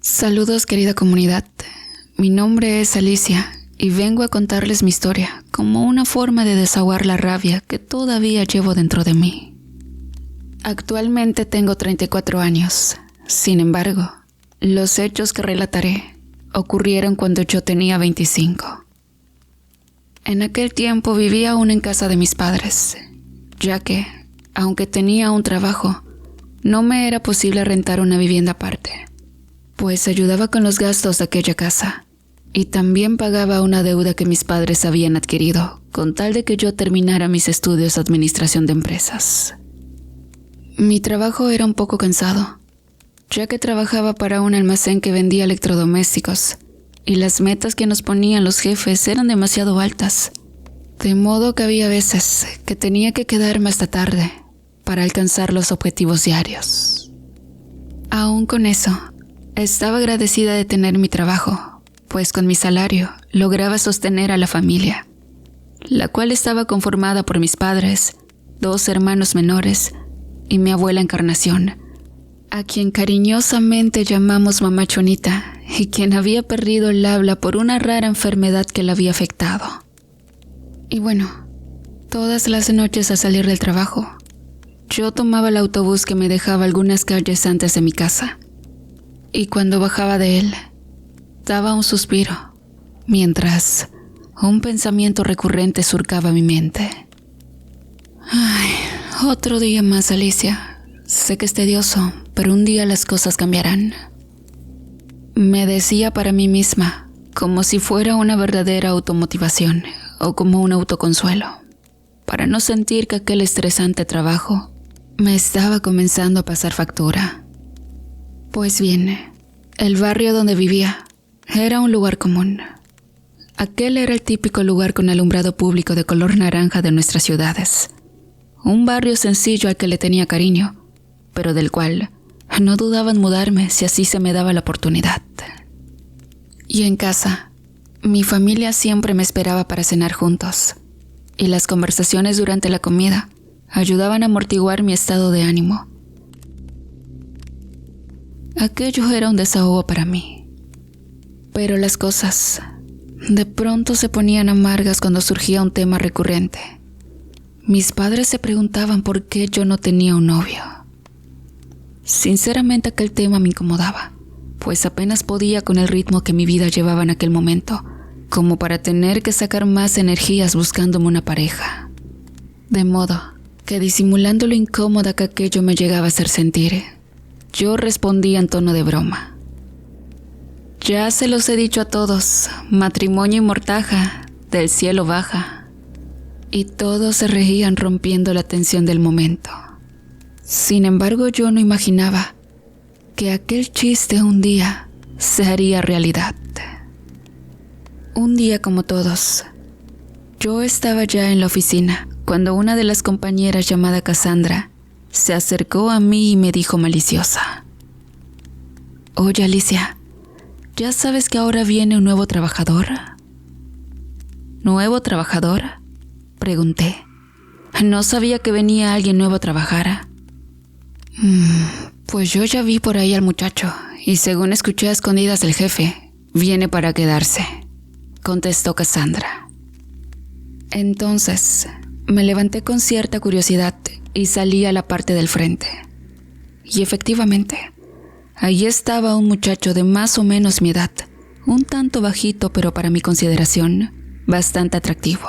Saludos, querida comunidad. Mi nombre es Alicia y vengo a contarles mi historia como una forma de desahogar la rabia que todavía llevo dentro de mí. Actualmente tengo 34 años. Sin embargo, los hechos que relataré ocurrieron cuando yo tenía 25. En aquel tiempo vivía aún en casa de mis padres, ya que, aunque tenía un trabajo, no me era posible rentar una vivienda aparte, pues ayudaba con los gastos de aquella casa y también pagaba una deuda que mis padres habían adquirido con tal de que yo terminara mis estudios de administración de empresas. Mi trabajo era un poco cansado, ya que trabajaba para un almacén que vendía electrodomésticos y las metas que nos ponían los jefes eran demasiado altas, de modo que había veces que tenía que quedarme hasta tarde para alcanzar los objetivos diarios. Aún con eso, estaba agradecida de tener mi trabajo, pues con mi salario lograba sostener a la familia, la cual estaba conformada por mis padres, 2 hermanos menores y mi abuela Encarnación, a quien cariñosamente llamamos Mamá Chonita y quien había perdido el habla por una rara enfermedad que la había afectado. Y bueno, todas las noches al salir del trabajo, yo tomaba el autobús que me dejaba algunas calles antes de mi casa. Y cuando bajaba de él, daba un suspiro, mientras un pensamiento recurrente surcaba mi mente. Ay, otro día más, Alicia. Sé que es tedioso, pero un día las cosas cambiarán. Me decía para mí misma, como si fuera una verdadera automotivación o como un autoconsuelo, para no sentir que aquel estresante trabajo me estaba comenzando a pasar factura. Pues bien, el barrio donde vivía era un lugar común. Aquel era el típico lugar con alumbrado público de color naranja de nuestras ciudades. Un barrio sencillo al que le tenía cariño, pero del cual no dudaba en mudarme si así se me daba la oportunidad. Y en casa, mi familia siempre me esperaba para cenar juntos, y las conversaciones durante la comida ayudaban a amortiguar mi estado de ánimo. Aquello era un desahogo para mí. Pero las cosas de pronto se ponían amargas cuando surgía un tema recurrente. Mis padres se preguntaban por qué yo no tenía un novio. Sinceramente aquel tema me incomodaba, pues apenas podía con el ritmo que mi vida llevaba en aquel momento, como para tener que sacar más energías buscándome una pareja. De modo que disimulando lo incómoda que aquello me llegaba a hacer sentir, yo respondía en tono de broma. Ya se los he dicho a todos, matrimonio y mortaja, del cielo baja. Y todos se reían rompiendo la tensión del momento. Sin embargo, yo no imaginaba que aquel chiste un día se haría realidad. Un día como todos, yo estaba ya en la oficina cuando una de las compañeras llamada Cassandra se acercó a mí y me dijo maliciosa: «Oye, Alicia, ¿ya sabes que ahora viene un nuevo trabajador?» «¿Nuevo trabajador?», pregunté. No sabía que venía alguien nuevo a trabajar. Pues yo ya vi por ahí al muchacho, y según escuché a escondidas del jefe, viene para quedarse, contestó Cassandra. Entonces, me levanté con cierta curiosidad y salí a la parte del frente. Y efectivamente, allí estaba un muchacho de más o menos mi edad, un tanto bajito, pero para mi consideración, bastante atractivo.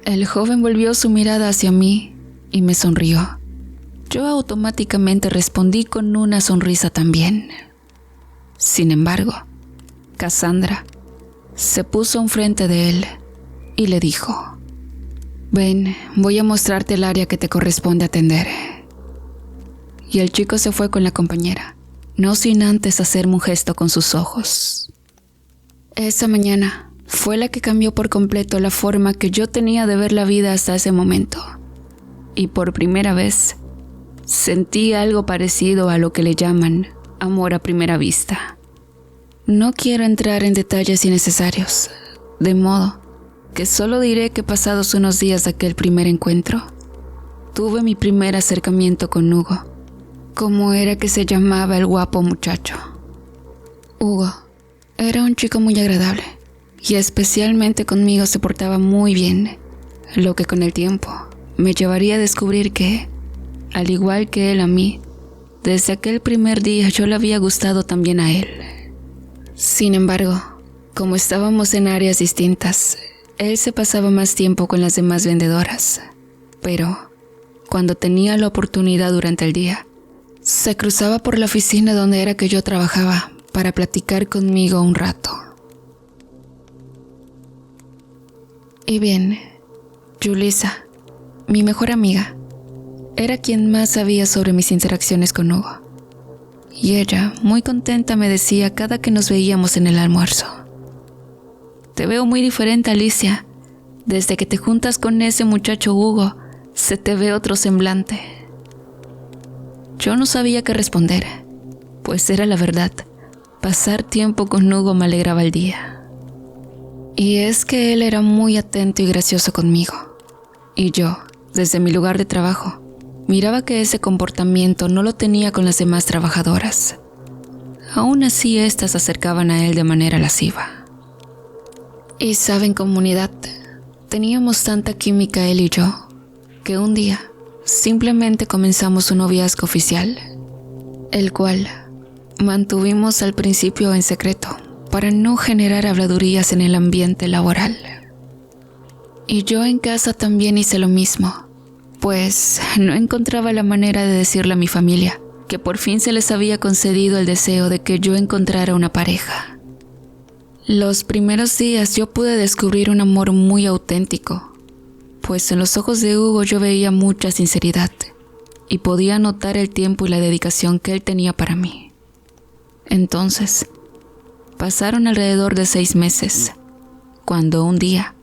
El joven volvió su mirada hacia mí y me sonrió. Yo automáticamente respondí con una sonrisa también. Sin embargo, Cassandra se puso enfrente de él y le dijo: «Ven, voy a mostrarte el área que te corresponde atender». Y el chico se fue con la compañera, no sin antes hacerme un gesto con sus ojos. Esa mañana fue la que cambió por completo la forma que yo tenía de ver la vida hasta ese momento. Y por primera vez sentí algo parecido a lo que le llaman amor a primera vista. No quiero entrar en detalles innecesarios, de modo que solo diré que pasados unos días de aquel primer encuentro, tuve mi primer acercamiento con Hugo, como era que se llamaba el guapo muchacho. Hugo era un chico muy agradable y especialmente conmigo se portaba muy bien, lo que con el tiempo me llevaría a descubrir que, al igual que él a mí, desde aquel primer día yo le había gustado también a él. Sin embargo, como estábamos en áreas distintas, él se pasaba más tiempo con las demás vendedoras, pero cuando tenía la oportunidad durante el día, se cruzaba por la oficina donde era que yo trabajaba para platicar conmigo un rato. Y bien, Julissa, mi mejor amiga, era quien más sabía sobre mis interacciones con Hugo. Y ella, muy contenta, me decía cada que nos veíamos en el almuerzo: te veo muy diferente, Alicia. Desde que te juntas con ese muchacho Hugo, se te ve otro semblante. Yo no sabía qué responder, pues era la verdad. Pasar tiempo con Hugo me alegraba el día. Y es que él era muy atento y gracioso conmigo. Y yo, desde mi lugar de trabajo, miraba que ese comportamiento no lo tenía con las demás trabajadoras. Aún así, éstas se acercaban a él de manera lasciva. Y saben, comunidad, teníamos tanta química él y yo, que un día simplemente comenzamos un noviazgo oficial, el cual mantuvimos al principio en secreto para no generar habladurías en el ambiente laboral. Y yo en casa también hice lo mismo, pues no encontraba la manera de decirle a mi familia que por fin se les había concedido el deseo de que yo encontrara una pareja. Los primeros días yo pude descubrir un amor muy auténtico, pues en los ojos de Hugo yo veía mucha sinceridad y podía notar el tiempo y la dedicación que él tenía para mí. Entonces, pasaron alrededor de 6 meses, cuando un día,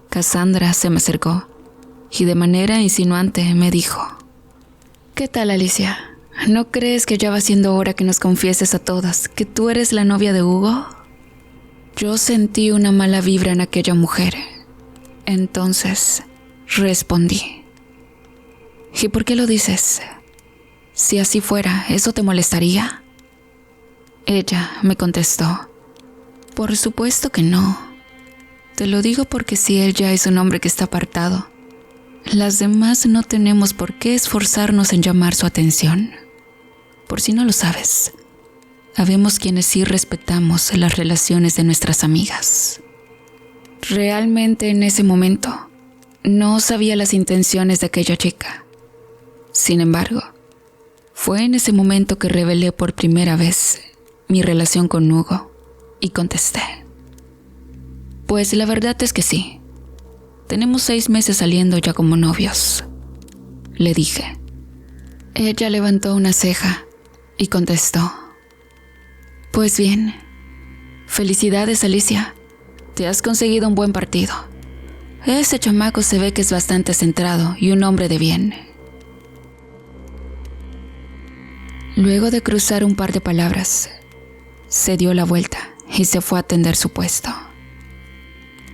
Cassandra se me acercó y de manera insinuante me dijo: ¿qué tal, Alicia? ¿No crees que ya va siendo hora que nos confieses a todas que tú eres la novia de Hugo? Yo sentí una mala vibra en aquella mujer. Entonces, respondí: ¿y por qué lo dices? Si así fuera, ¿eso te molestaría? Ella me contestó: por supuesto que no. Te lo digo porque si él ya es un hombre que está apartado, las demás no tenemos por qué esforzarnos en llamar su atención. Por si no lo sabes, habemos quienes sí respetamos las relaciones de nuestras amigas. Realmente en ese momento no sabía las intenciones de aquella chica. Sin embargo, fue en ese momento que revelé por primera vez mi relación con Hugo y contesté: pues la verdad es que sí. Tenemos 6 meses saliendo ya como novios, le dije. Ella levantó una ceja y contestó: pues bien, felicidades, Alicia. Te has conseguido un buen partido. Ese chamaco se ve que es bastante centrado y un hombre de bien. Luego de cruzar un par de palabras, se dio la vuelta y se fue a atender su puesto.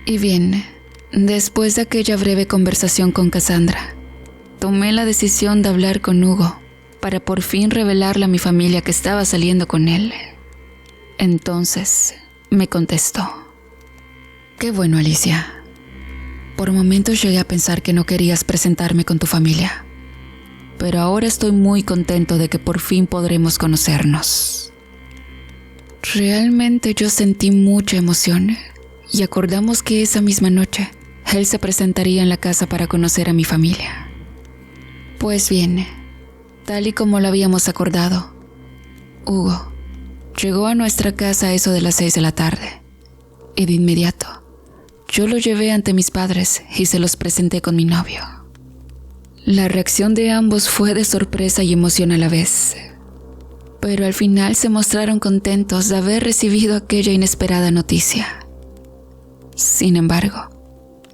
Y bien, después de aquella breve conversación con Cassandra, tomé la decisión de hablar con Hugo para por fin revelarle a mi familia que estaba saliendo con él. Entonces me contestó: qué bueno, Alicia. Por momentos llegué a pensar que no querías presentarme con tu familia, pero ahora estoy muy contento de que por fin podremos conocernos. Realmente yo sentí mucha emoción y acordamos que esa misma noche él se presentaría en la casa para conocer a mi familia. Pues bien, tal y como lo habíamos acordado, Hugo llegó a nuestra casa a eso de las 6 de la tarde y de inmediato yo lo llevé ante mis padres y se los presenté con mi novio. La reacción de ambos fue de sorpresa y emoción a la vez, pero al final se mostraron contentos de haber recibido aquella inesperada noticia. Sin embargo,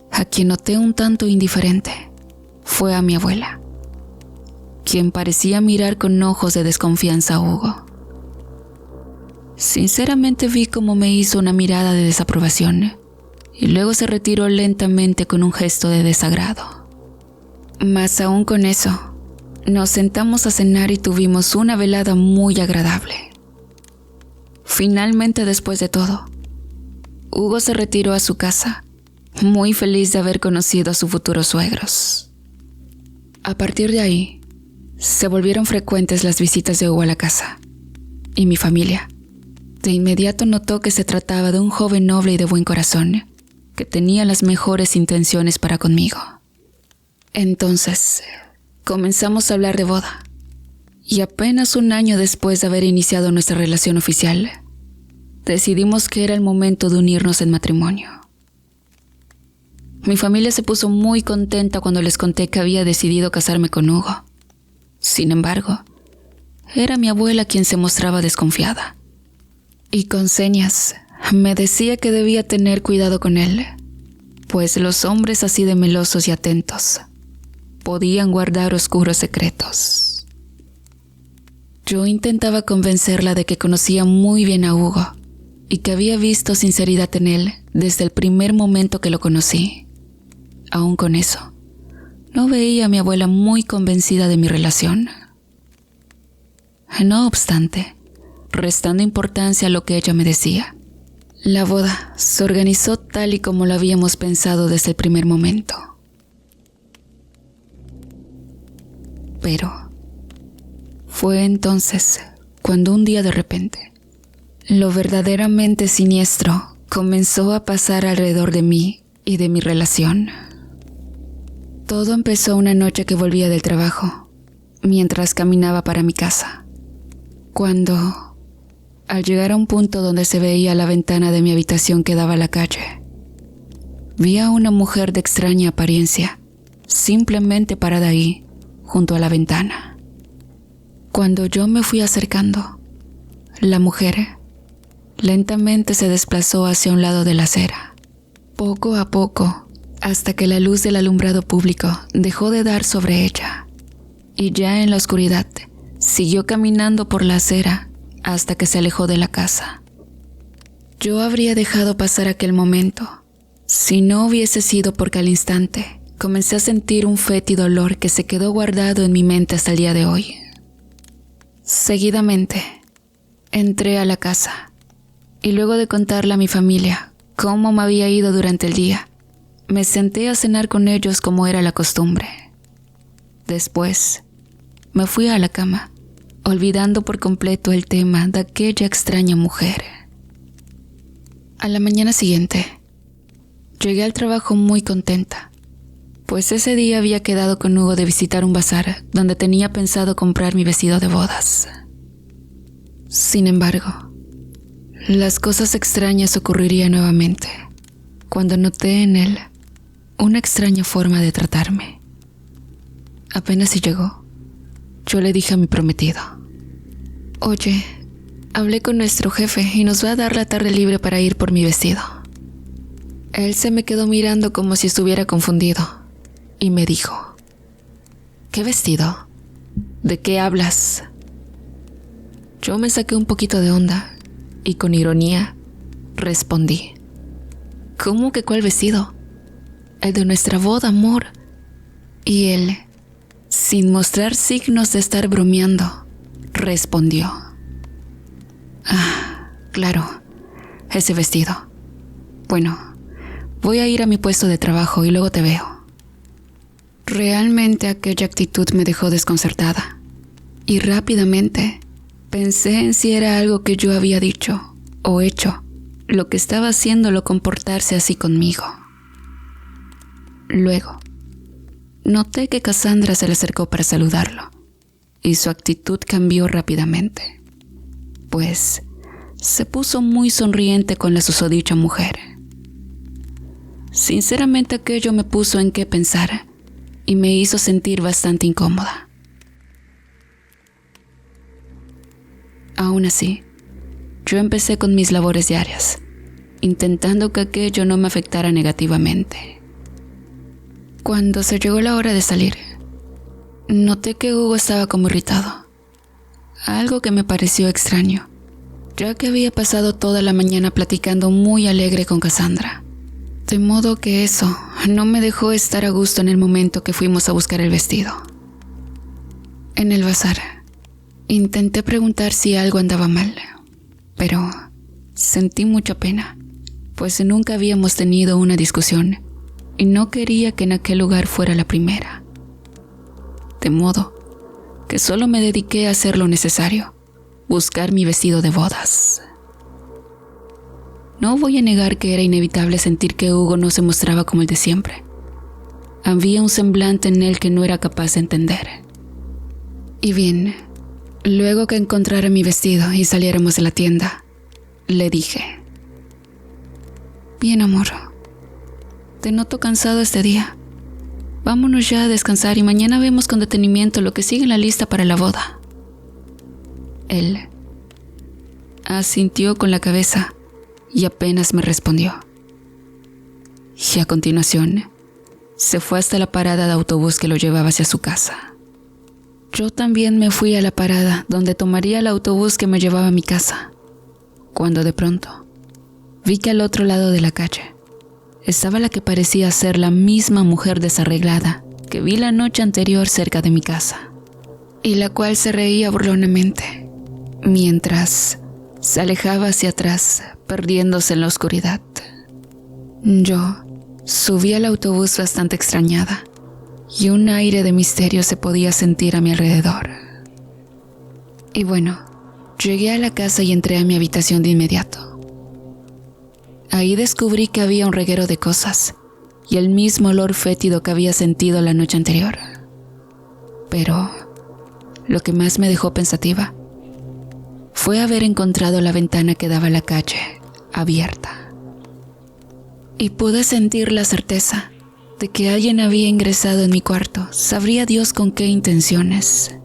a quien noté un tanto indiferente fue a mi abuela, quien parecía mirar con ojos de desconfianza a Hugo. Sinceramente vi cómo me hizo una mirada de desaprobación y luego se retiró lentamente con un gesto de desagrado. Mas aún con eso, nos sentamos a cenar y tuvimos una velada muy agradable. Finalmente, después de todo, Hugo se retiró a su casa, muy feliz de haber conocido a sus futuros suegros. A partir de ahí, se volvieron frecuentes las visitas de Hugo a la casa, y mi familia de inmediato notó que se trataba de un joven noble y de buen corazón, que tenía las mejores intenciones para conmigo. Entonces, comenzamos a hablar de boda, y apenas un año después de haber iniciado nuestra relación oficial, decidimos que era el momento de unirnos en matrimonio. Mi familia se puso muy contenta cuando les conté que había decidido casarme con Hugo. Sin embargo, era mi abuela quien se mostraba desconfiada, y con señas me decía que debía tener cuidado con él, pues los hombres así de melosos y atentos podían guardar oscuros secretos. Yo intentaba convencerla de que conocía muy bien a Hugo y que había visto sinceridad en él desde el primer momento que lo conocí. Aún con eso, no veía a mi abuela muy convencida de mi relación. No obstante, restando importancia a lo que ella me decía, la boda se organizó tal y como lo habíamos pensado desde el primer momento. Pero fue entonces cuando un día de repente, lo verdaderamente siniestro comenzó a pasar alrededor de mí y de mi relación. Todo empezó una noche que volvía del trabajo, mientras caminaba para mi casa, cuando, al llegar a un punto donde se veía la ventana de mi habitación que daba a la calle, vi a una mujer de extraña apariencia, simplemente parada ahí, junto a la ventana. Cuando yo me fui acercando, la mujer lentamente se desplazó hacia un lado de la acera, poco a poco, hasta que la luz del alumbrado público dejó de dar sobre ella, y ya en la oscuridad siguió caminando por la acera hasta que se alejó de la casa. Yo habría dejado pasar aquel momento si no hubiese sido porque al instante comencé a sentir un fétido olor que se quedó guardado en mi mente hasta el día de hoy. Seguidamente, entré a la casa y luego de contarle a mi familia cómo me había ido durante el día, me senté a cenar con ellos como era la costumbre. Después, me fui a la cama, olvidando por completo el tema de aquella extraña mujer. A la mañana siguiente, llegué al trabajo muy contenta, pues ese día había quedado con Hugo de visitar un bazar donde tenía pensado comprar mi vestido de bodas. Sin embargo, las cosas extrañas ocurrirían nuevamente cuando noté en él una extraña forma de tratarme. Apenas si llegó, yo le dije a mi prometido: «Oye, hablé con nuestro jefe y nos va a dar la tarde libre para ir por mi vestido». Él se me quedó mirando como si estuviera confundido y me dijo: «¿Qué vestido? ¿De qué hablas?». Yo me saqué un poquito de onda y con ironía respondí: «¿Cómo que cuál vestido? El de nuestra boda, amor». Y él, sin mostrar signos de estar bromeando, respondió: «Ah, claro, ese vestido. Bueno, voy a ir a mi puesto de trabajo y luego te veo». Realmente aquella actitud me dejó desconcertada y rápidamente pensé en si era algo que yo había dicho o hecho lo que estaba haciéndolo comportarse así conmigo. Luego, noté que Cassandra se le acercó para saludarlo y su actitud cambió rápidamente, pues se puso muy sonriente con la susodicha mujer. Sinceramente aquello me puso en qué pensar y me hizo sentir bastante incómoda. Aún así, yo empecé con mis labores diarias, intentando que aquello no me afectara negativamente. Cuando se llegó la hora de salir, noté que Hugo estaba como irritado, algo que me pareció extraño, ya que había pasado toda la mañana platicando muy alegre con Cassandra. De modo que eso no me dejó estar a gusto en el momento que fuimos a buscar el vestido. En el bazar, intenté preguntar si algo andaba mal, pero Sentí mucha pena, pues nunca habíamos tenido una discusión y no quería que en aquel lugar fuera la primera. De modo que solo me dediqué a hacer lo necesario, buscar mi vestido de bodas. No voy a negar que era inevitable sentir que Hugo no se mostraba como el de siempre. Había un semblante en él que no era capaz de entender. Y bien, luego que encontrara mi vestido y saliéramos de la tienda, le dije: «Bien, amor, te noto cansado este día. Vámonos ya a descansar y mañana vemos con detenimiento lo que sigue en la lista para la boda». Él asintió con la cabeza y apenas me respondió. Y a continuación, se fue hasta la parada de autobús que lo llevaba hacia su casa. Yo también me fui a la parada donde tomaría el autobús que me llevaba a mi casa, cuando de pronto vi que al otro lado de la calle estaba la que parecía ser la misma mujer desarreglada que vi la noche anterior cerca de mi casa, y la cual se reía burlonamente, mientras se alejaba hacia atrás, perdiéndose en la oscuridad. Yo subí al autobús bastante extrañada, y un aire de misterio se podía sentir a mi alrededor. Y bueno, llegué a la casa y entré a mi habitación de inmediato. Ahí descubrí que había un reguero de cosas y el mismo olor fétido que había sentido la noche anterior. Pero lo que más me dejó pensativa fue haber encontrado la ventana que daba a la calle abierta. Y pude sentir la certeza de que alguien había ingresado en mi cuarto, sabría Dios con qué intenciones.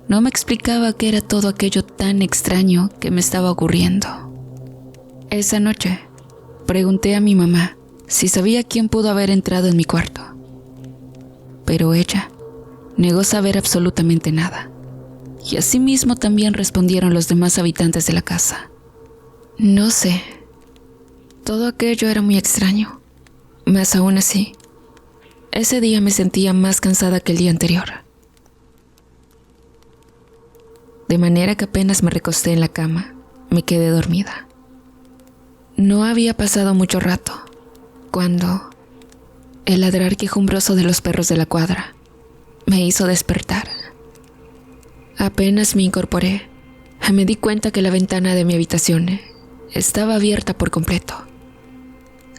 No me explicaba qué era todo aquello tan extraño que me estaba ocurriendo. Esa noche, pregunté a mi mamá si sabía quién pudo haber entrado en mi cuarto, pero ella negó saber absolutamente nada, y asimismo también respondieron los demás habitantes de la casa. No sé, todo aquello era muy extraño, mas aún así, ese día me sentía más cansada que el día anterior. De manera que apenas me recosté en la cama, me quedé dormida. No había pasado mucho rato, cuando el ladrar quejumbroso de los perros de la cuadra me hizo despertar. Apenas me incorporé, me di cuenta que la ventana de mi habitación estaba abierta por completo.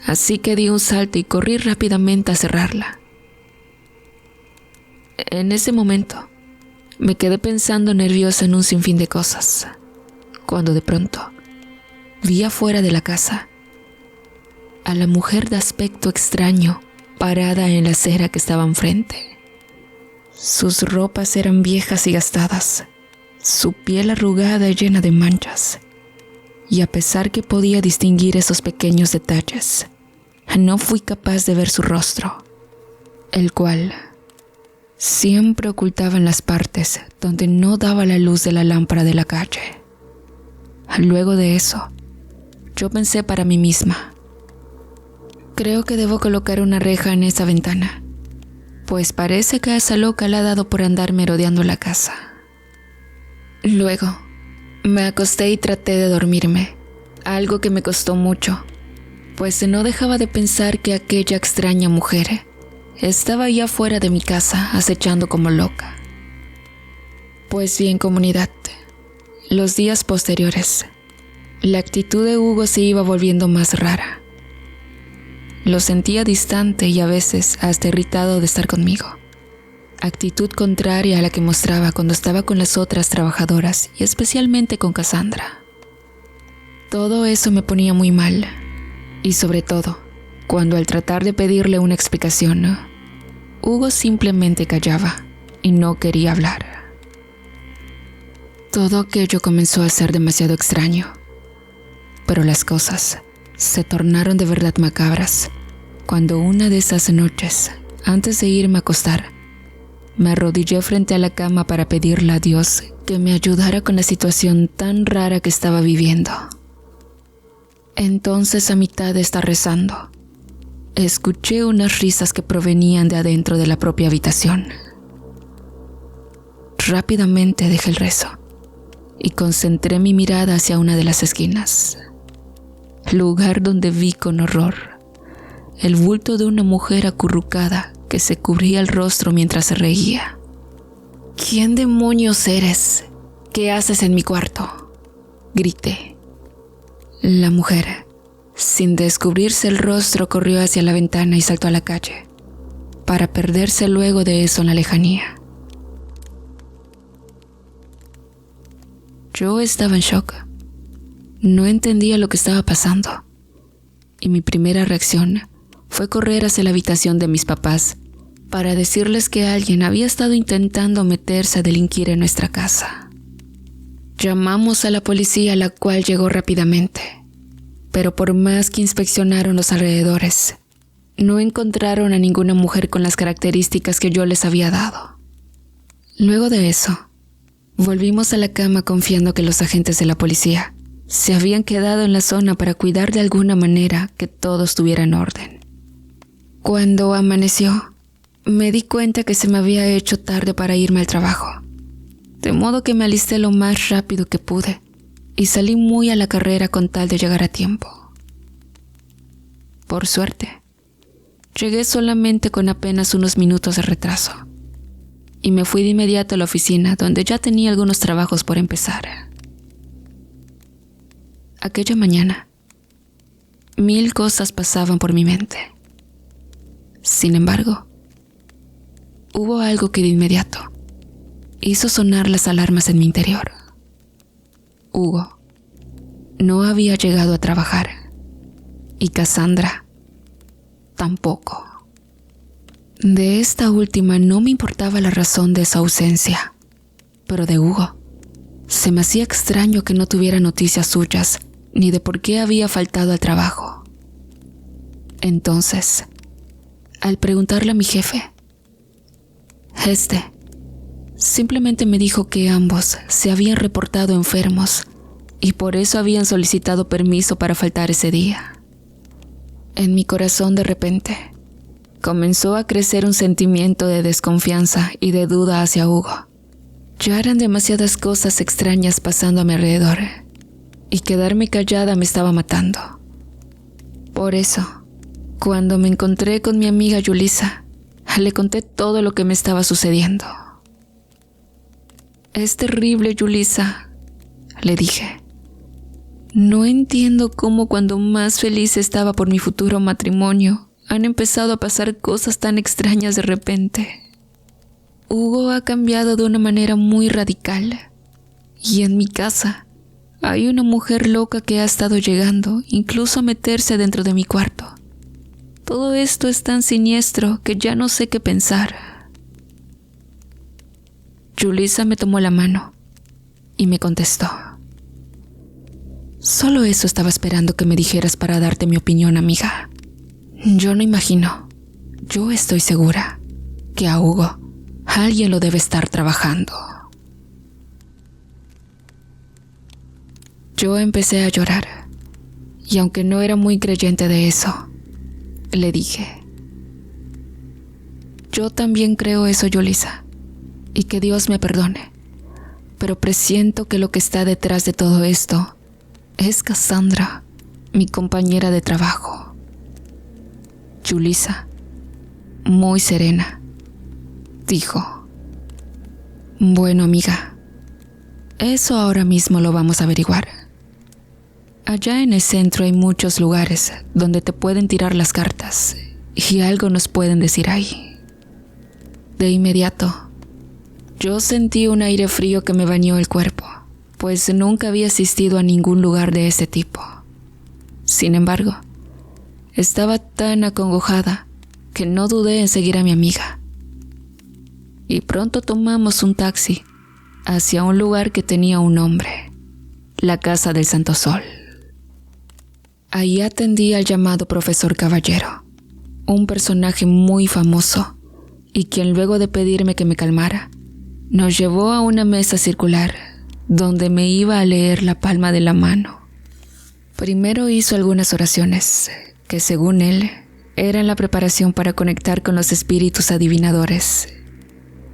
Así que di un salto y corrí rápidamente a cerrarla. En ese momento, me quedé pensando nerviosa en un sinfín de cosas, cuando de pronto vi afuera de la casa a la mujer de aspecto extraño parada en la acera que estaba enfrente. Sus ropas eran viejas y gastadas, su piel arrugada y llena de manchas, y a pesar que podía distinguir esos pequeños detalles, no fui capaz de ver su rostro, el cual siempre ocultaba en las partes donde no daba la luz de la lámpara de la calle. Luego de eso, yo pensé para mí misma: creo que debo colocar una reja en esa ventana, pues parece que a esa loca le ha dado por andar merodeando la casa. Luego, me acosté y traté de dormirme, algo que me costó mucho, pues no dejaba de pensar que aquella extraña mujer estaba allá afuera de mi casa acechando como loca. Pues bien, comunidad, los días posteriores, la actitud de Hugo se iba volviendo más rara. Lo sentía distante y a veces hasta irritado de estar conmigo. Actitud contraria a la que mostraba cuando estaba con las otras trabajadoras y especialmente con Cassandra. Todo eso me ponía muy mal, y sobre todo, cuando al tratar de pedirle una explicación, Hugo simplemente callaba y no quería hablar. Todo aquello comenzó a ser demasiado extraño, pero las cosas se tornaron de verdad macabras cuando una de esas noches, antes de irme a acostar, me arrodillé frente a la cama para pedirle a Dios que me ayudara con la situación tan rara que estaba viviendo. Entonces, a mitad de estar rezando, escuché unas risas que provenían de adentro de la propia habitación. Rápidamente dejé el rezo y concentré mi mirada hacia una de las esquinas, lugar donde vi con horror el bulto de una mujer acurrucada que se cubría el rostro mientras se reía. «¿Quién demonios eres? ¿Qué haces en mi cuarto?», grité. La mujer, sin descubrirse el rostro, corrió hacia la ventana y saltó a la calle, para perderse luego de eso en la lejanía. Yo estaba en shock. No entendía lo que estaba pasando, y mi primera reacción fue correr hacia la habitación de mis papás para decirles que alguien había estado intentando meterse a delinquir en nuestra casa. Llamamos a la policía, la cual llegó rápidamente, pero por más que inspeccionaron los alrededores, no encontraron a ninguna mujer con las características que yo les había dado. Luego de eso, volvimos a la cama confiando que los agentes de la policía se habían quedado en la zona para cuidar de alguna manera que todo estuviera en orden. Cuando amaneció, me di cuenta que se me había hecho tarde para irme al trabajo, de modo que me alisté lo más rápido que pude y salí muy a la carrera con tal de llegar a tiempo. Por suerte, llegué solamente con apenas unos minutos de retraso y me fui de inmediato a la oficina, donde ya tenía algunos trabajos por empezar. Aquella mañana, 1000 cosas pasaban por mi mente. Sin embargo, hubo algo que de inmediato hizo sonar las alarmas en mi interior. Hugo no había llegado a trabajar y Cassandra tampoco. De esta última no me importaba la razón de esa ausencia, pero de Hugo se me hacía extraño que no tuviera noticias suyas ni de por qué había faltado al trabajo. Entonces, al preguntarle a mi jefe, simplemente me dijo que ambos se habían reportado enfermos y por eso habían solicitado permiso para faltar ese día. En mi corazón, de repente, comenzó a crecer un sentimiento de desconfianza y de duda hacia Hugo. Ya eran demasiadas cosas extrañas pasando a mi alrededor, y quedarme callada me estaba matando. Por eso, cuando me encontré con mi amiga Yulisa, le conté todo lo que me estaba sucediendo. «Es terrible, Yulisa», le dije. «No entiendo cómo cuando más feliz estaba por mi futuro matrimonio, han empezado a pasar cosas tan extrañas de repente. Hugo ha cambiado de una manera muy radical, y en mi casa hay una mujer loca que ha estado llegando, incluso a meterse dentro de mi cuarto. Todo esto es tan siniestro que ya no sé qué pensar». Yulisa me tomó la mano y me contestó: «Solo eso estaba esperando que me dijeras para darte mi opinión, amiga. Yo no imagino, yo estoy segura que a Hugo alguien lo debe estar trabajando». Yo empecé a llorar, y aunque no era muy creyente de eso, le dije: «Yo también creo eso, Yulisa, y que Dios me perdone, pero presiento que lo que está detrás de todo esto es Cassandra, mi compañera de trabajo». Yulisa, muy serena, dijo: «Bueno, amiga, eso ahora mismo lo vamos a averiguar. Allá en el centro hay muchos lugares donde te pueden tirar las cartas y algo nos pueden decir ahí». De inmediato, yo sentí un aire frío que me bañó el cuerpo, pues nunca había asistido a ningún lugar de ese tipo. Sin embargo, estaba tan acongojada que no dudé en seguir a mi amiga. Y pronto tomamos un taxi hacia un lugar que tenía un nombre: la Casa del Santo Sol. Ahí atendí al llamado Profesor Caballero, un personaje muy famoso, y quien, luego de pedirme que me calmara, nos llevó a una mesa circular donde me iba a leer la palma de la mano. Primero hizo algunas oraciones que, según él, eran la preparación para conectar con los espíritus adivinadores,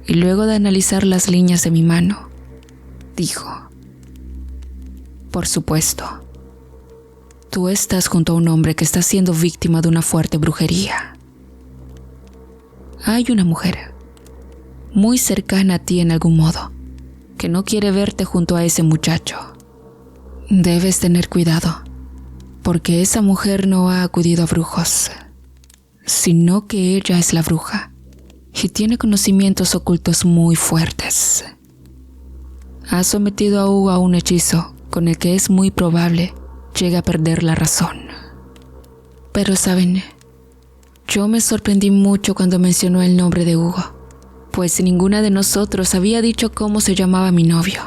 y luego de analizar las líneas de mi mano, dijo: Por supuesto. Tú estás junto a un hombre que está siendo víctima de una fuerte brujería. Hay una mujer, muy cercana a ti en algún modo, que no quiere verte junto a ese muchacho. Debes tener cuidado, porque esa mujer no ha acudido a brujos, sino que ella es la bruja y tiene conocimientos ocultos muy fuertes. Ha sometido a Hugo a un hechizo con el que es muy probable llegue a perder la razón. Pero saben, yo me sorprendí mucho cuando mencionó el nombre de Hugo, pues ninguna de nosotros había dicho cómo se llamaba mi novio.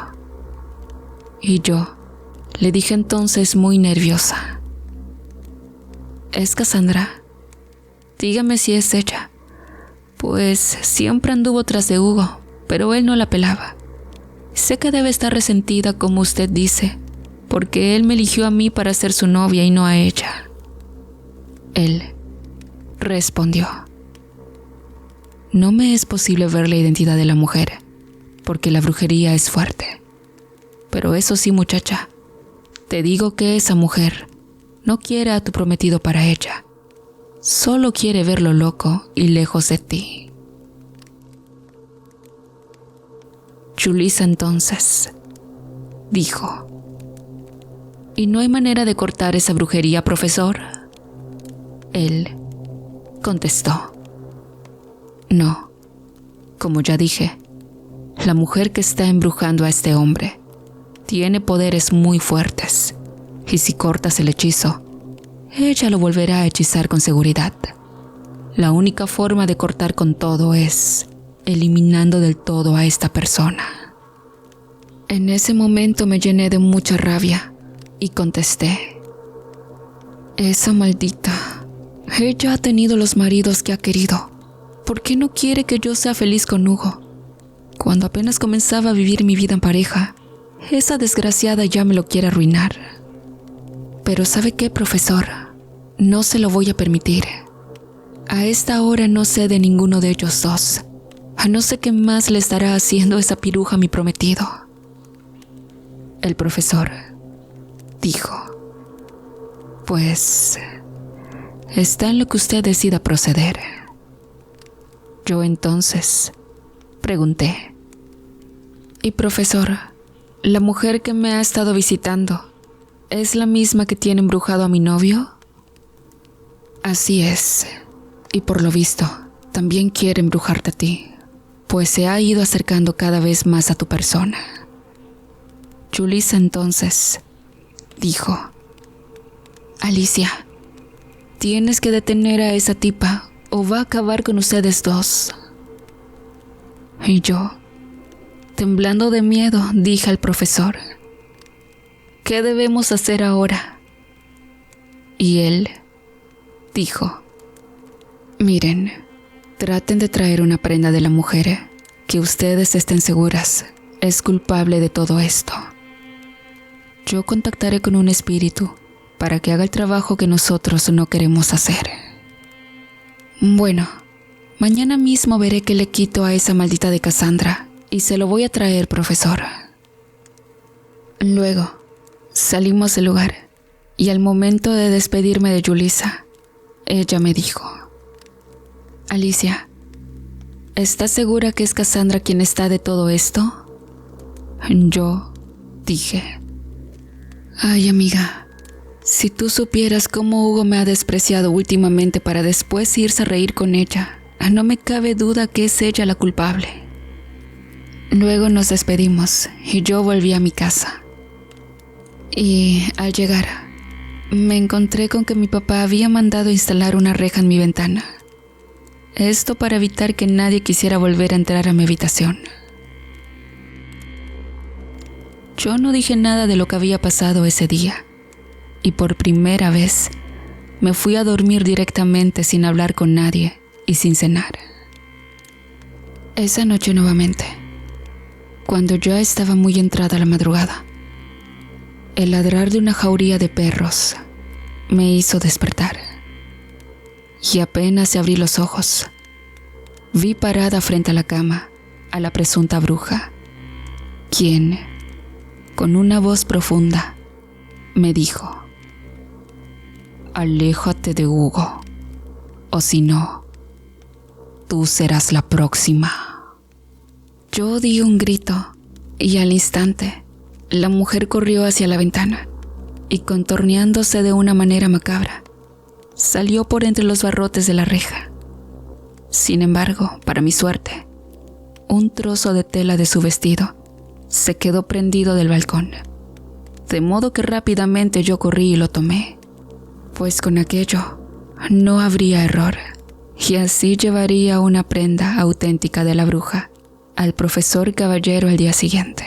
Y yo le dije entonces muy nerviosa: ¿Es Cassandra? Dígame si es ella. Pues siempre anduvo tras de Hugo, pero él no la pelaba. Sé que debe estar resentida, como usted dice, porque él me eligió a mí para ser su novia y no a ella. Él respondió: No me es posible ver la identidad de la mujer, porque la brujería es fuerte. Pero eso sí, muchacha, te digo que esa mujer no quiere a tu prometido para ella. Solo quiere verlo loco y lejos de ti. Julissa entonces dijo: ¿Y no hay manera de cortar esa brujería, profesor? Él contestó: No, como ya dije, la mujer que está embrujando a este hombre tiene poderes muy fuertes, y si cortas el hechizo, ella lo volverá a hechizar con seguridad. La única forma de cortar con todo es eliminando del todo a esta persona. En ese momento me llené de mucha rabia y contesté: Esa maldita, ella ha tenido los maridos que ha querido. ¿Por qué no quiere que yo sea feliz con Hugo? Cuando apenas comenzaba a vivir mi vida en pareja, esa desgraciada ya me lo quiere arruinar. Pero ¿sabe qué, profesor? No se lo voy a permitir. A esta hora no sé de ninguno de ellos dos. No sé qué más le estará haciendo esa piruja a mi prometido. El profesor dijo: Pues está en lo que usted decida proceder. Yo entonces pregunté: ¿Y profesor, la mujer que me ha estado visitando es la misma que tiene embrujado a mi novio? Así es, y por lo visto también quiere embrujarte a ti, pues se ha ido acercando cada vez más a tu persona. Julissa entonces dijo: Alicia, tienes que detener a esa tipa o va a acabar con ustedes dos. Y yo, temblando de miedo, dije al profesor: ¿Qué debemos hacer ahora? Y él dijo: Miren, traten de traer una prenda de la mujer que ustedes estén seguras es culpable de todo esto. Yo contactaré con un espíritu para que haga el trabajo que nosotros no queremos hacer. Bueno, mañana mismo veré qué le quito a esa maldita de Cassandra y se lo voy a traer, profesor. Luego salimos del lugar y al momento de despedirme de Julissa, ella me dijo: Alicia, ¿estás segura que es Cassandra quien está de todo esto? Yo dije: Ay, amiga, si tú supieras cómo Hugo me ha despreciado últimamente para después irse a reír con ella, no me cabe duda que es ella la culpable. Luego nos despedimos y yo volví a mi casa. Y al llegar, me encontré con que mi papá había mandado instalar una reja en mi ventana. Esto para evitar que nadie quisiera volver a entrar a mi habitación. Yo no dije nada de lo que había pasado ese día, y por primera vez me fui a dormir directamente sin hablar con nadie y sin cenar. Esa noche nuevamente, cuando ya estaba muy entrada la madrugada, el ladrar de una jauría de perros me hizo despertar. Y apenas abrí los ojos, vi parada frente a la cama a la presunta bruja, quien, con una voz profunda, me dijo: aléjate de Hugo, o si no, tú serás la próxima. Yo di un grito y al instante la mujer corrió hacia la ventana y, contorneándose de una manera macabra, salió por entre los barrotes de la reja. Sin embargo, para mi suerte, un trozo de tela de su vestido se quedó prendido del balcón, de modo que rápidamente yo corrí y lo tomé, pues con aquello no habría error, y así llevaría una prenda auténtica de la bruja al profesor Caballero al día siguiente.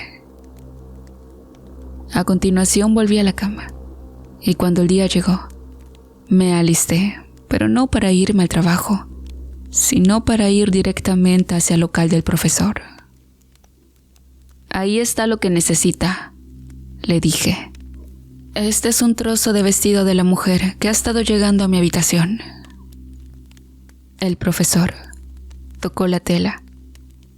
A continuación volví a la cama, y cuando el día llegó, me alisté, pero no para irme al trabajo, sino para ir directamente hacia el local del profesor. Ahí está lo que necesita, le dije. Este es un trozo de vestido de la mujer que ha estado llegando a mi habitación. El profesor tocó la tela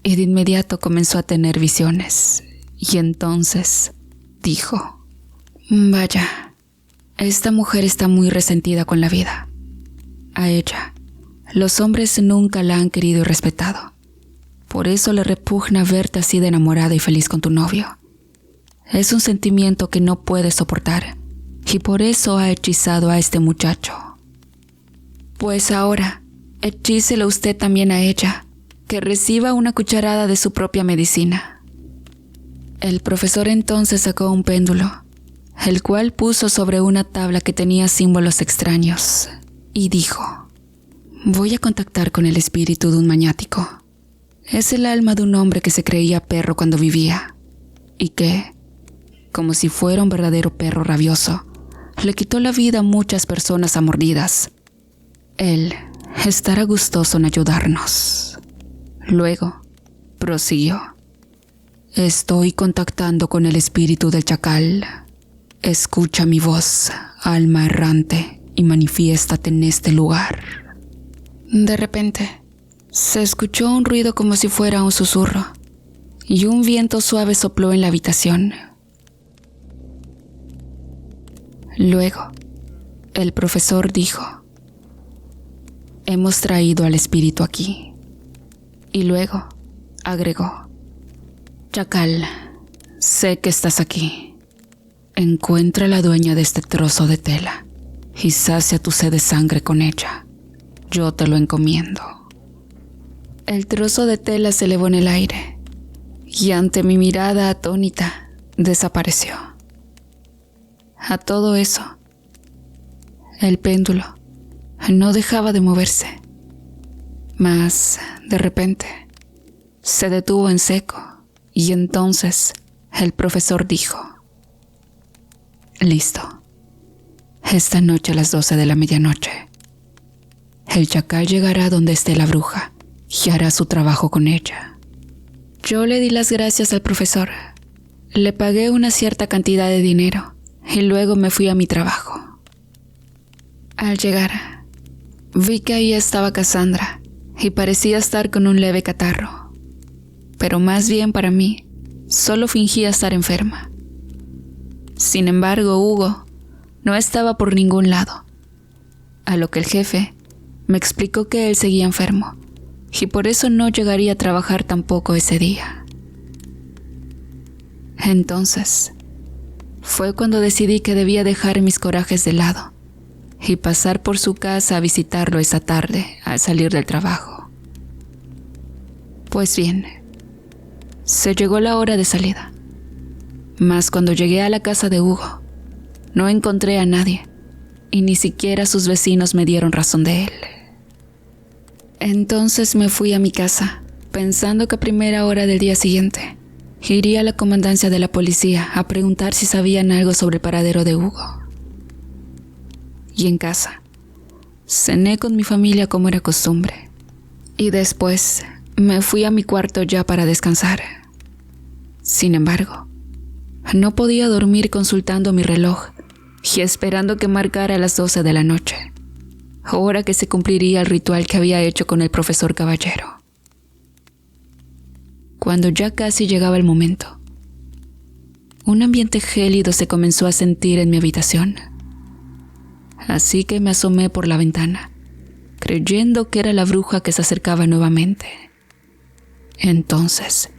y de inmediato comenzó a tener visiones, y entonces dijo: vaya, esta mujer está muy resentida con la vida. A ella, los hombres nunca la han querido y respetado. Por eso le repugna verte así de enamorada y feliz con tu novio. Es un sentimiento que no puede soportar, y por eso ha hechizado a este muchacho. Pues ahora, hechícela usted también a ella, que reciba una cucharada de su propia medicina. El profesor entonces sacó un péndulo, el cual puso sobre una tabla que tenía símbolos extraños, y dijo: voy a contactar con el espíritu de un maniático. Es el alma de un hombre que se creía perro cuando vivía, y que, como si fuera un verdadero perro rabioso, le quitó la vida a muchas personas a mordidas. Él estará gustoso en ayudarnos. Luego, prosiguió: estoy contactando con el espíritu del chacal. Escucha mi voz, alma errante, y manifiéstate en este lugar. De repente, se escuchó un ruido como si fuera un susurro, y un viento suave sopló en la habitación. Luego, el profesor dijo: hemos traído al espíritu aquí. Y luego agregó: chacal, sé que estás aquí. Encuentra a la dueña de este trozo de tela y sacia tu sed de sangre con ella. Yo te lo encomiendo. El trozo de tela se elevó en el aire y, ante mi mirada atónita, desapareció. A todo eso, el péndulo no dejaba de moverse, mas de repente se detuvo en seco, y entonces el profesor dijo: listo. Esta noche a las 12 de la medianoche, el chacal llegará donde esté la bruja y hará su trabajo con ella. Yo le di las gracias al profesor, le pagué una cierta cantidad de dinero y luego me fui a mi trabajo. Al llegar, vi que ahí estaba Cassandra y parecía estar con un leve catarro, pero más bien para mí, solo fingía estar enferma. Sin embargo, Hugo no estaba por ningún lado, a lo que el jefe me explicó que él seguía enfermo y por eso no llegaría a trabajar tampoco ese día. Entonces, fue cuando decidí que debía dejar mis corajes de lado y pasar por su casa a visitarlo esa tarde al salir del trabajo. Pues bien, se llegó la hora de salida, mas cuando llegué a la casa de Hugo, no encontré a nadie y ni siquiera sus vecinos me dieron razón de él. Entonces me fui a mi casa, pensando que a primera hora del día siguiente iría a la comandancia de la policía a preguntar si sabían algo sobre el paradero de Hugo. Y en casa, cené con mi familia como era costumbre, y después me fui a mi cuarto ya para descansar. Sin embargo, no podía dormir consultando mi reloj y esperando que marcara las 12 de la noche, hora que se cumpliría el ritual que había hecho con el profesor Caballero. Cuando ya casi llegaba el momento, Un ambiente gélido se comenzó a sentir en mi habitación. Así que me asomé por la ventana, creyendo que era la bruja que se acercaba nuevamente. Entonces,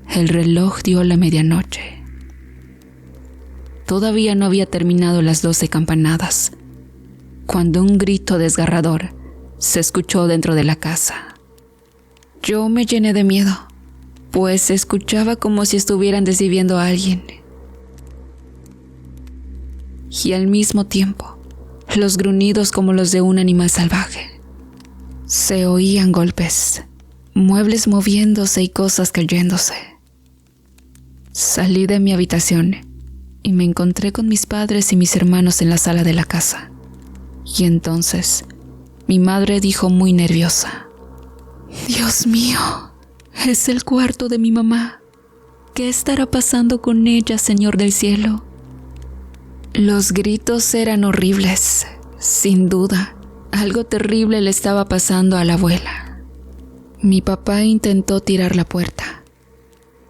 el reloj dio la medianoche. Todavía no había terminado las 12 campanadas, cuando un grito desgarrador se escuchó dentro de la casa. Yo me llené de miedo, pues se escuchaba como si estuvieran desviviendo a alguien. Y al mismo tiempo, los gruñidos como los de un animal salvaje. Se oían golpes, muebles moviéndose y cosas cayéndose. Salí de mi habitación y me encontré con mis padres y mis hermanos en la sala de la casa. Y entonces, mi madre dijo muy nerviosa: «Dios mío, es el cuarto de mi mamá. ¿Qué estará pasando con ella, Señor del cielo?». Los gritos eran horribles. Sin duda, algo terrible le estaba pasando a la abuela. Mi papá intentó tirar la puerta,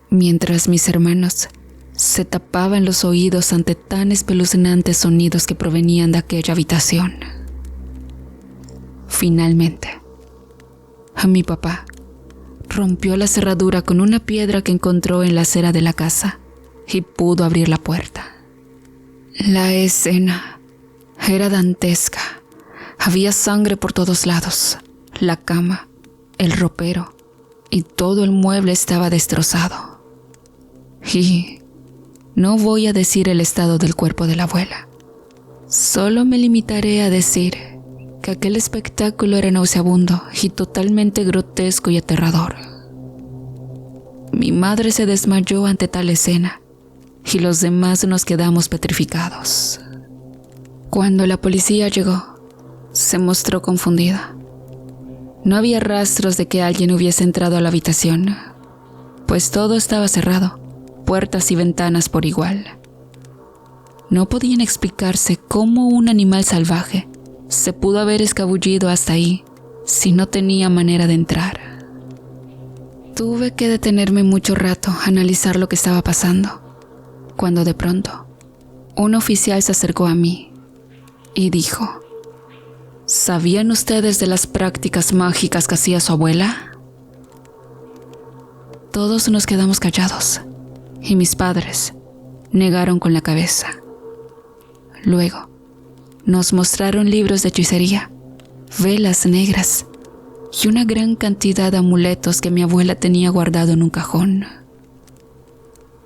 mientras mis hermanos se tapaban los oídos ante tan espeluznantes sonidos que provenían de aquella habitación. Finalmente, mi papá rompió la cerradura con una piedra que encontró en la acera de la casa y pudo abrir la puerta. La escena era dantesca. Había sangre por todos lados. La cama, el ropero y todo el mueble estaba destrozado. Y no voy a decir el estado del cuerpo de la abuela. Solo me limitaré a decir que aquel espectáculo era nauseabundo y totalmente grotesco y aterrador. Mi madre se desmayó ante tal escena y los demás nos quedamos petrificados. Cuando la policía llegó, se mostró confundida. No había rastros de que alguien hubiese entrado a la habitación, pues todo estaba cerrado, puertas y ventanas por igual. No podían explicarse cómo un animal salvaje se pudo haber escabullido hasta ahí si no tenía manera de entrar. Tuve que detenerme mucho rato a analizar lo que estaba pasando, cuando de pronto un oficial se acercó a mí y dijo: ¿sabían ustedes de las prácticas mágicas que hacía su abuela? Todos nos quedamos callados y mis padres negaron con la cabeza. Luego, nos mostraron libros de hechicería, velas negras y una gran cantidad de amuletos que mi abuela tenía guardado en un cajón.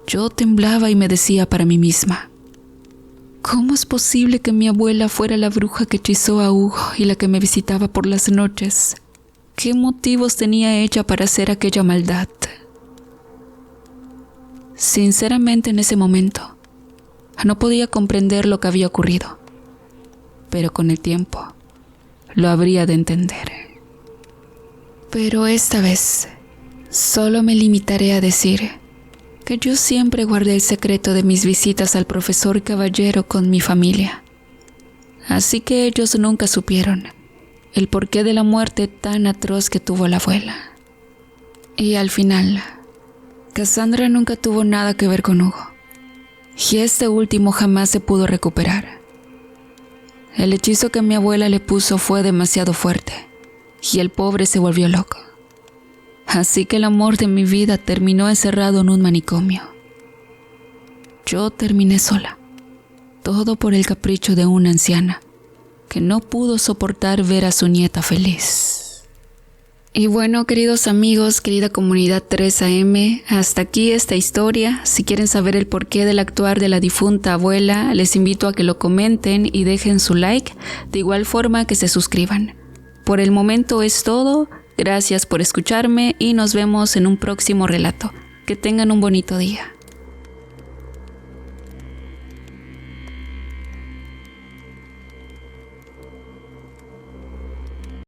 Yo temblaba y me decía para mí misma: ¿cómo es posible que mi abuela fuera la bruja que hechizó a Hugo y la que me visitaba por las noches? ¿Qué motivos tenía ella para hacer aquella maldad? Sinceramente, en ese momento, no podía comprender lo que había ocurrido, pero con el tiempo lo habría de entender. Pero esta vez, solo me limitaré a decir que yo siempre guardé el secreto de mis visitas al profesor Caballero con mi familia. Así que ellos nunca supieron el porqué de la muerte tan atroz que tuvo la abuela. Y al final, Cassandra nunca tuvo nada que ver con Hugo, y este último jamás se pudo recuperar. El hechizo que mi abuela le puso fue demasiado fuerte, y el pobre se volvió loco. Así que el amor de mi vida terminó encerrado en un manicomio. Yo terminé sola, todo por el capricho de una anciana que no pudo soportar ver a su nieta feliz. Y bueno, queridos amigos, querida comunidad 3AM, hasta aquí esta historia. Si quieren saber el porqué del actuar de la difunta abuela, les invito a que lo comenten y dejen su like, de igual forma que se suscriban. Por el momento es todo. Gracias por escucharme y nos vemos en un próximo relato. Que tengan un bonito día.